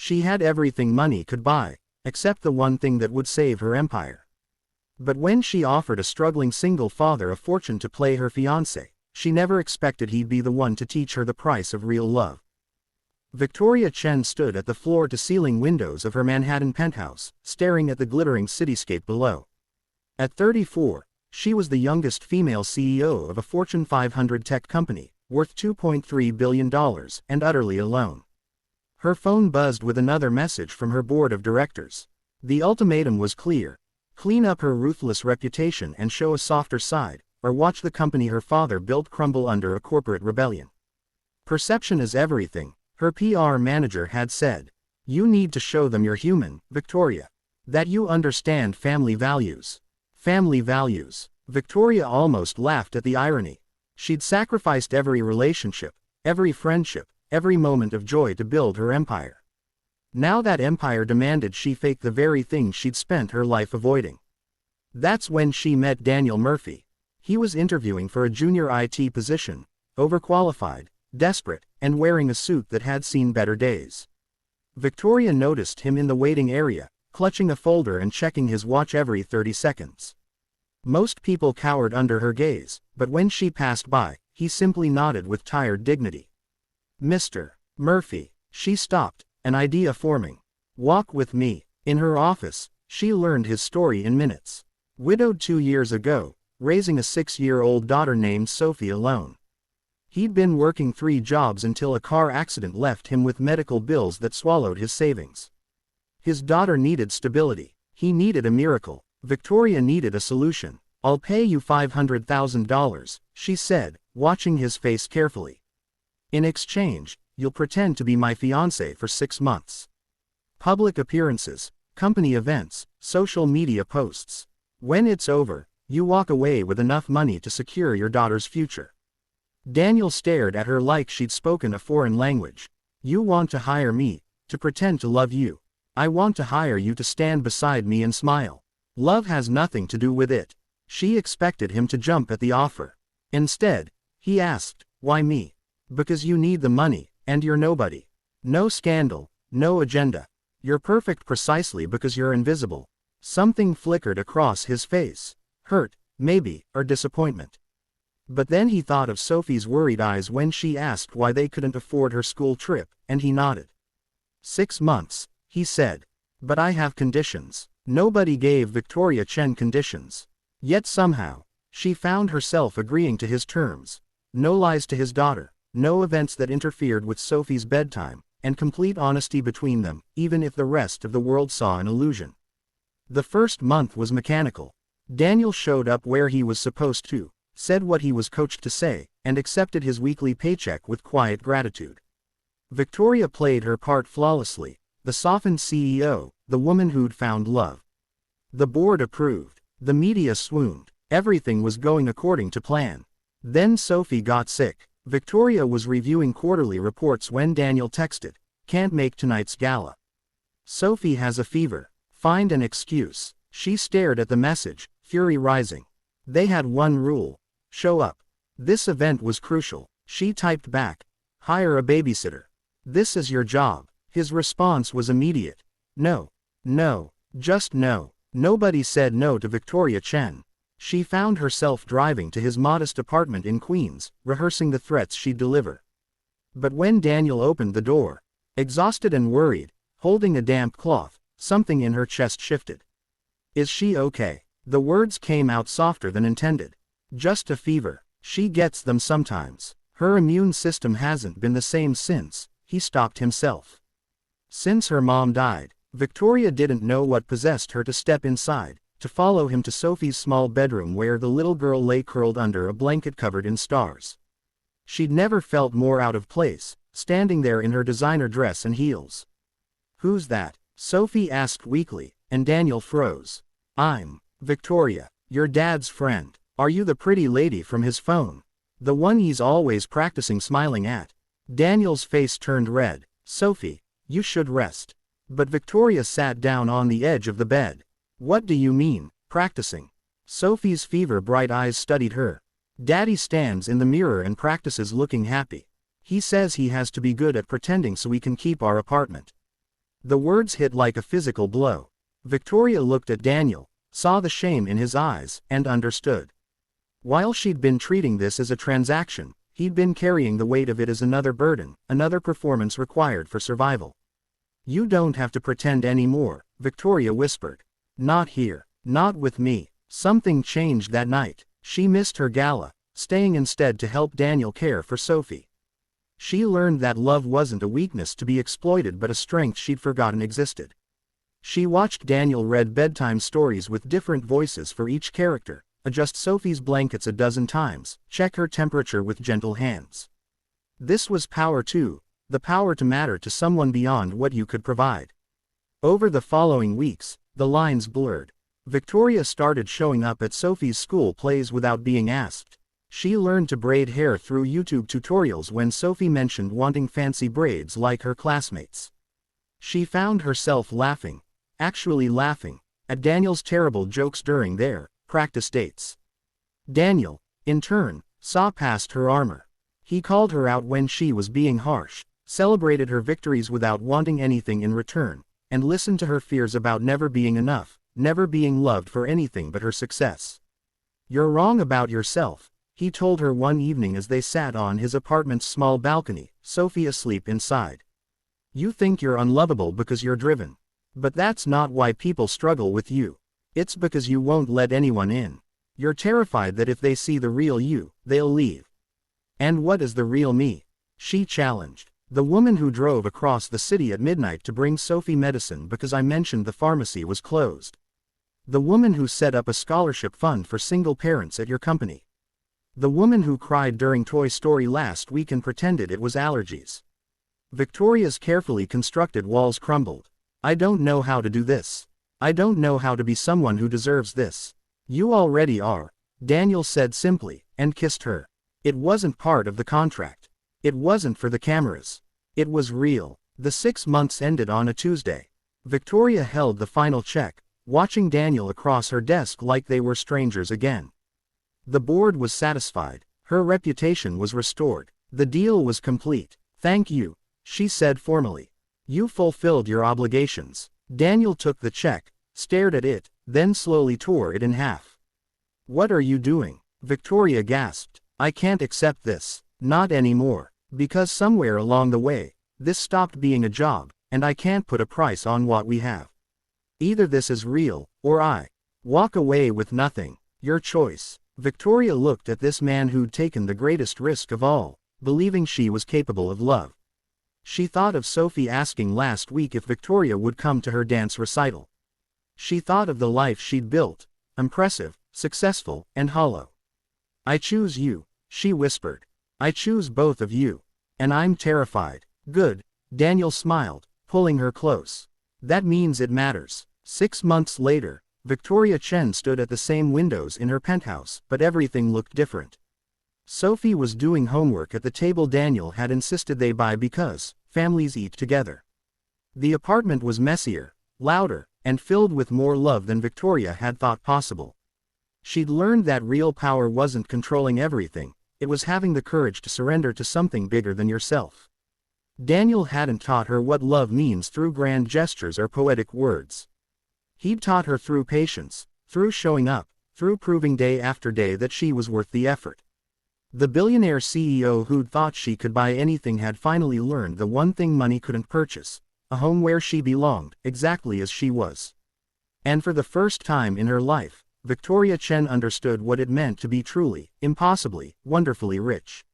She had everything money could buy, except the one thing that would save her empire. But when she offered a struggling single father a fortune to play her fiancé, she never expected he'd be the one to teach her the price of real love. Victoria Chen stood at the floor-to-ceiling windows of her Manhattan penthouse, staring at the glittering cityscape below. At 34, she was the youngest female CEO of a Fortune 500 tech company, worth $2.3 billion, and utterly alone. Her phone buzzed with another message from her board of directors. The ultimatum was clear: clean up her ruthless reputation and show a softer side, or watch the company her father built crumble under a corporate rebellion. Perception is everything, her PR manager had said. You need to show them you're human, Victoria. That you understand family values. Family values. Victoria almost laughed at the irony. She'd sacrificed every relationship, every friendship, every moment of joy to build her empire. Now that empire demanded she fake the very thing she'd spent her life avoiding. That's when she met Daniel Murphy. He was interviewing for a junior IT position, overqualified, desperate, and wearing a suit that had seen better days. Victoria noticed him in the waiting area, clutching a folder and checking his watch every 30 seconds. Most people cowered under her gaze, but when she passed by, he simply nodded with tired dignity. Mr. Murphy. She stopped, an idea forming. Walk with me. In her office, she learned his story in minutes. Widowed 2 years ago, raising a 6-year-old daughter named Sophie alone. He'd been working 3 jobs until a car accident left him with medical bills that swallowed his savings. His daughter needed stability. He needed a miracle. Victoria needed a solution. I'll pay you $500,000, she said, watching his face carefully. In exchange, you'll pretend to be my fiancé for 6 months. Public appearances, company events, social media posts. When it's over, you walk away with enough money to secure your daughter's future. Daniel stared at her like she'd spoken a foreign language. You want to hire me, to pretend to love you. I want to hire you to stand beside me and smile. Love has nothing to do with it. She expected him to jump at the offer. Instead, he asked, why me? Because you need the money, and you're nobody. No scandal, no agenda. You're perfect precisely because you're invisible. Something flickered across his face. Hurt, maybe, or disappointment. But then he thought of Sophie's worried eyes when she asked why they couldn't afford her school trip, and he nodded. 6 months, he said. But I have conditions. Nobody gave Victoria Chen conditions. Yet somehow, she found herself agreeing to his terms. No lies to his daughter, no events that interfered with Sophie's bedtime, and complete honesty between them, even if the rest of the world saw an illusion. The first month was mechanical. Daniel showed up where he was supposed to, said what he was coached to say, and accepted his weekly paycheck with quiet gratitude. Victoria played her part flawlessly, the softened CEO, the woman who'd found love. The board approved. The media swooned. Everything was going according to plan. Then Sophie got sick. Victoria was reviewing quarterly reports when Daniel texted, "Can't make tonight's gala. Sophie has a fever. Find an excuse." She stared at the message, fury rising. They had one rule: show up. This event was crucial. She typed back, "Hire a babysitter. This is your job." His response was immediate. No. No. Just no. Nobody said no to Victoria Chen. She found herself driving to his modest apartment in Queens, rehearsing the threats she'd deliver. But when Daniel opened the door, exhausted and worried, holding a damp cloth, something in her chest shifted. Is she okay? The words came out softer than intended. Just a fever. She gets them sometimes. Her immune system hasn't been the same since. He stopped himself. Since her mom died. Victoria didn't know what possessed her to step inside, to follow him to Sophie's small bedroom where the little girl lay curled under a blanket covered in stars. She'd never felt more out of place, standing there in her designer dress and heels. "Who's that?" Sophie asked weakly, and Daniel froze. "I'm Victoria, your dad's friend. Are you the pretty lady from his phone? The one he's always practicing smiling at?" Daniel's face turned red. "Sophie, you should rest." But Victoria sat down on the edge of the bed. "What do you mean, practicing?" Sophie's fever-bright eyes studied her. "Daddy stands in the mirror and practices looking happy. He says he has to be good at pretending so we can keep our apartment." The words hit like a physical blow. Victoria looked at Daniel, saw the shame in his eyes, and understood. While she'd been treating this as a transaction, he'd been carrying the weight of it as another burden, another performance required for survival. "You don't have to pretend anymore," Victoria whispered. "Not here. Not with me." Something changed that night. She missed her gala, staying instead to help Daniel care for Sophie. She learned that love wasn't a weakness to be exploited but a strength she'd forgotten existed. She watched Daniel read bedtime stories with different voices for each character, adjust Sophie's blankets a dozen times, check her temperature with gentle hands. This was power too, the power to matter to someone beyond what you could provide. Over the following weeks, the lines blurred. Victoria started showing up at Sophie's school plays without being asked. She learned to braid hair through YouTube tutorials when Sophie mentioned wanting fancy braids like her classmates. She found herself laughing, actually laughing, at Daniel's terrible jokes during their practice dates. Daniel, in turn, saw past her armor. He called her out when she was being harsh, celebrated her victories without wanting anything in return, and listened to her fears about never being enough, never being loved for anything but her success. "You're wrong about yourself," he told her one evening as they sat on his apartment's small balcony, Sophie asleep inside. "You think you're unlovable because you're driven. But that's not why people struggle with you. It's because you won't let anyone in. You're terrified that if they see the real you, they'll leave." "And what is the real me?" she challenged. "The woman who drove across the city at midnight to bring Sophie medicine because I mentioned the pharmacy was closed. The woman who set up a scholarship fund for single parents at your company. The woman who cried during Toy Story last week and pretended it was allergies." Victoria's carefully constructed walls crumbled. "I don't know how to do this. I don't know how to be someone who deserves this." "You already are," Daniel said simply, and kissed her. It wasn't part of the contract. It wasn't for the cameras. It was real. The 6 months ended on a Tuesday. Victoria held the final check, watching Daniel across her desk like they were strangers again. The board was satisfied. Her reputation was restored. The deal was complete. "Thank you," she said formally. "You fulfilled your obligations." Daniel took the check, stared at it, then slowly tore it in half. "What are you doing?" Victoria gasped. "I can't accept this. Not anymore. Because somewhere along the way, this stopped being a job, and I can't put a price on what we have. Either this is real, or I walk away with nothing. Your choice." Victoria looked at this man who'd taken the greatest risk of all, believing she was capable of love. She thought of Sophie asking last week if Victoria would come to her dance recital. She thought of the life she'd built, impressive, successful, and hollow. "I choose you," she whispered. "I choose both of you. And I'm terrified." "Good," Daniel smiled, pulling her close. "That means it matters." 6 months later, Victoria Chen stood at the same windows in her penthouse, but everything looked different. Sophie was doing homework at the table Daniel had insisted they buy because families eat together. The apartment was messier, louder, and filled with more love than Victoria had thought possible. She'd learned that real power wasn't controlling everything, it was having the courage to surrender to something bigger than yourself. Daniel hadn't taught her what love means through grand gestures or poetic words. He'd taught her through patience, through showing up, through proving day after day that she was worth the effort. The billionaire CEO who'd thought she could buy anything had finally learned the one thing money couldn't purchase: a home where she belonged, exactly as she was. And for the first time in her life, Victoria Chen understood what it meant to be truly, impossibly, wonderfully rich.